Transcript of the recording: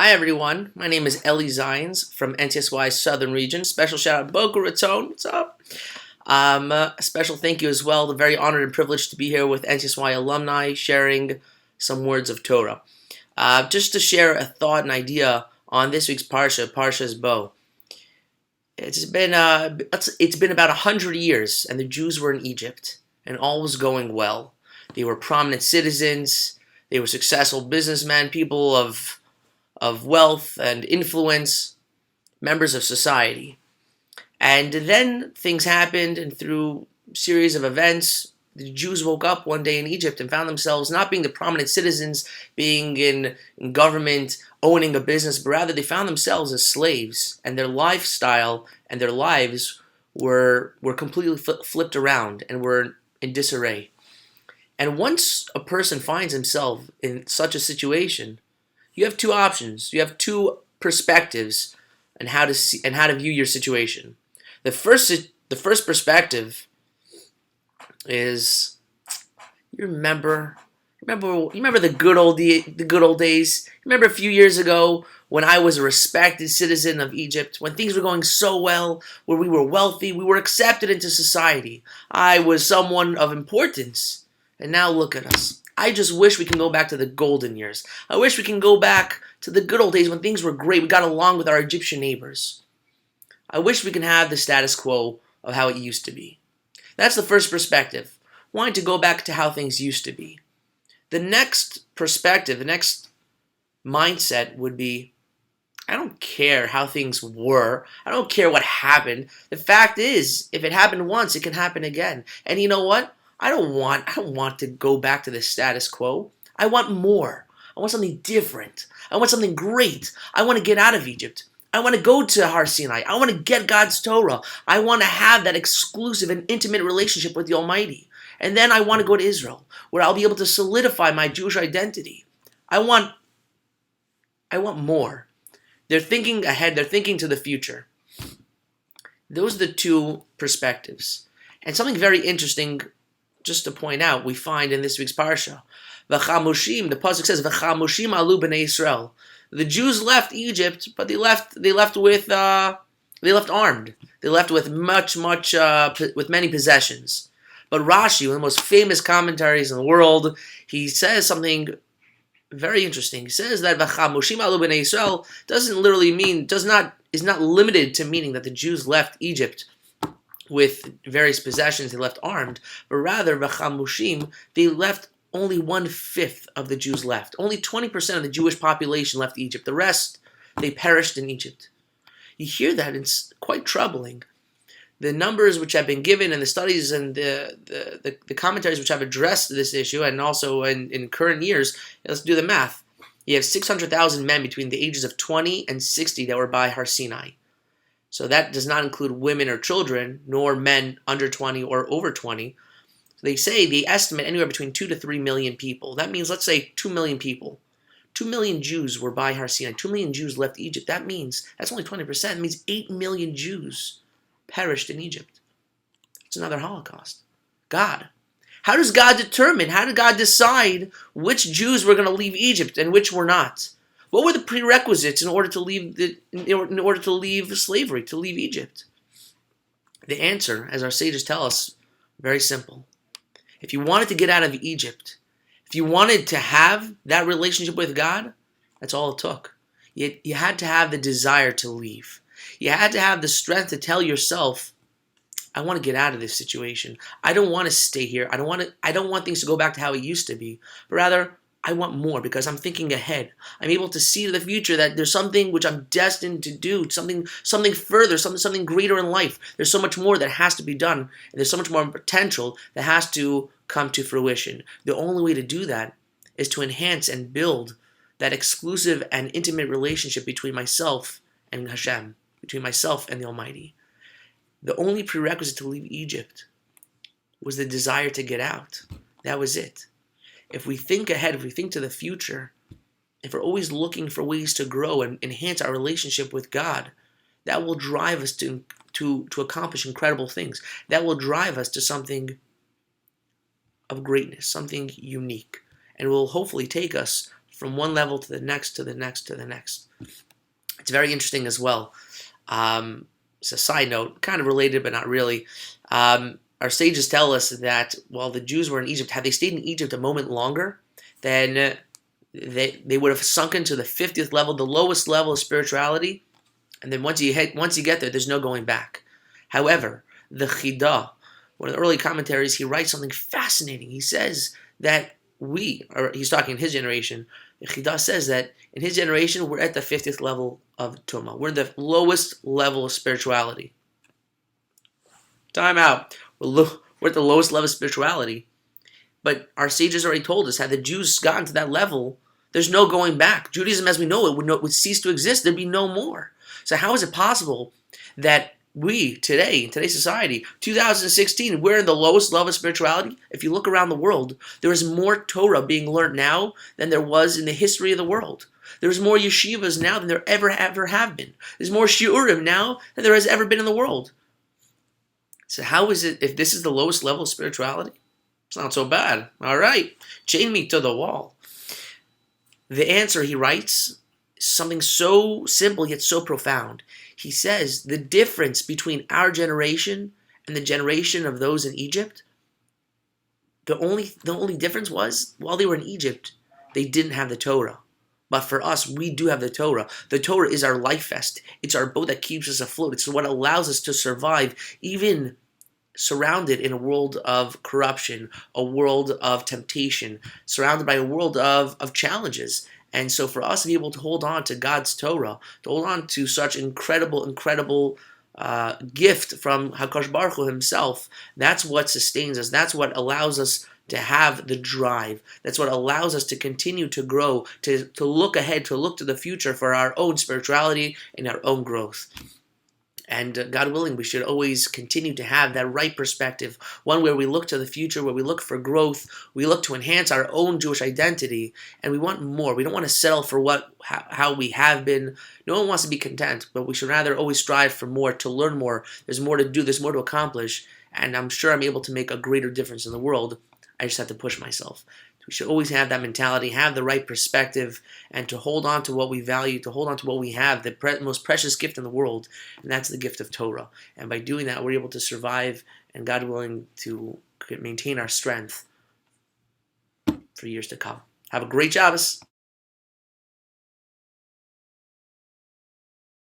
Hi everyone, my name is Eli Zians from NCSY's Southern Region. Special shout out Boca Raton, what's up? A special thank you as well. The very honored and privileged to be here with NCSY alumni sharing some words of Torah. Just to share a thought and idea on this week's Parsha, Parsha's Bo. It's been about 100 years and the Jews were in Egypt and all was going well. They were prominent citizens, they were successful businessmen, people of wealth and influence, members of society. And then things happened, and through a series of events, the Jews woke up one day in Egypt and found themselves not being the prominent citizens, being in government, owning a business, but rather they found themselves as slaves, and their lifestyle and their lives were completely flipped around and were in disarray. And once a person finds himself in such a situation, you have two options. You have two perspectives on how to see and how to view your situation. The first perspective is you remember the good old days. You remember a few years ago when I was a respected citizen of Egypt, when things were going so well, where we were wealthy, we were accepted into society. I was someone of importance, and now look at us. I just wish we can go back to the golden years. I wish we can go back to the good old days when things were great. We got along with our Egyptian neighbors. I wish we can have the status quo of how it used to be. That's the first perspective. Wanting to go back to how things used to be. The next perspective, the next mindset would be, I don't care how things were. I don't care what happened. The fact is, if it happened once, it can happen again. And you know what? I don't want to go back to the status quo. I want more. I want something different. I want something great. I want to get out of Egypt. I want to go to Har Sinai. I want to get God's Torah. I want to have that exclusive and intimate relationship with the Almighty. And then I want to go to Israel, where I'll be able to solidify my Jewish identity. I want more. They're thinking ahead. They're thinking to the future. Those are the two perspectives. And something very interesting, just to point out, we find in this week's parsha, V'chamushim, the pasuk says, V'chamushim alu b'nei Yisrael. The Jews left Egypt, but they left armed. They left with with many possessions. But Rashi, one of the most famous commentaries in the world, he says something very interesting. He says that V'chamushim alu b'nei Yisrael doesn't literally mean, is not limited to meaning that the Jews left Egypt with various possessions, they left armed, but rather, v'chamushim, they left only 1/5 of the Jews left. Only 20% of the Jewish population left Egypt. The rest, they perished in Egypt. You hear that, it's quite troubling. The numbers which have been given and the studies and the commentaries which have addressed this issue, and also in current years, let's do the math. You have 600,000 men between the ages of 20 and 60 that were by Har Sinai. So that does not include women or children, nor men under 20 or over 20. So they estimate anywhere between 2 to 3 million people. That means, let's say, 2 million people. 2 million Jews were by Har Sinai. 2 million Jews left Egypt. That's only 20%. That means 8 million Jews perished in Egypt. It's another Holocaust. God. How does God determine? How did God decide which Jews were going to leave Egypt and which were not? What were the prerequisites in order to leave slavery, to leave Egypt? The answer, as our sages tell us, very simple. If you wanted to get out of Egypt, if you wanted to have that relationship with God, that's all it took. You had to have the desire to leave. You had to have the strength to tell yourself, I want to get out of this situation. I don't want to stay here. I don't want things to go back to how it used to be. But rather, I want more because I'm thinking ahead. I'm able to see to the future that there's something which I'm destined to do, something further, something greater in life. There's so much more that has to be done, and there's so much more potential that has to come to fruition. The only way to do that is to enhance and build that exclusive and intimate relationship between myself and Hashem, between myself and the Almighty. The only prerequisite to leave Egypt was the desire to get out. That was it. If we think ahead, if we think to the future, if we're always looking for ways to grow and enhance our relationship with God, that will drive us to accomplish incredible things. That will drive us to something of greatness, something unique, and will hopefully take us from one level to the next, to the next, to the next. It's very interesting as well. It's a side note, kind of related, but not really. Our sages tell us that while the Jews were in Egypt, had they stayed in Egypt a moment longer, then they would have sunk into the 50th level, the lowest level of spirituality. And then once you get there, there's no going back. However, the Chida, one of the early commentaries, he writes something fascinating. He says that he's talking in his generation, the Chida says that in his generation, we're at the 50th level of Tumah. We're the lowest level of spirituality. Time out. We're at the lowest level of spirituality. But our sages already told us, had the Jews gotten to that level, there's no going back. Judaism as we know it would cease to exist. There'd be no more. So how is it possible that we, today, in today's society, 2016, we're in the lowest level of spirituality? If you look around the world, there is more Torah being learned now than there was in the history of the world. There's more yeshivas now than there ever have been. There's more shiurim now than there has ever been in the world. So how is it, if this is the lowest level of spirituality? It's not so bad. All right, chain me to the wall. The answer, he writes, is something so simple yet so profound. He says the difference between our generation and the generation of those in Egypt, the only difference was, while they were in Egypt, they didn't have the Torah. But for us, we do have the Torah. The Torah is our life vest. It's our boat that keeps us afloat. It's what allows us to survive, even surrounded in a world of corruption, a world of temptation, surrounded by a world of challenges. And so for us to be able to hold on to God's Torah, to hold on to such incredible gift from HaKadosh Baruch Hu himself, that's what sustains us. That's what allows us to have the drive. That's what allows us to continue to grow, to look ahead, to look to the future for our own spirituality and our own growth. And God willing, we should always continue to have that right perspective, one where we look to the future, where we look for growth, we look to enhance our own Jewish identity, and we want more. We don't want to settle for how we have been. No one wants to be content, but we should rather always strive for more, to learn more. There's more to do, there's more to accomplish, and I'm sure I'm able to make a greater difference in the world. I just have to push myself. We should always have that mentality, have the right perspective, and to hold on to what we value, to hold on to what we have, the most precious gift in the world, and that's the gift of Torah. And by doing that, we're able to survive, and God willing, to maintain our strength for years to come. Have a great Shabbos.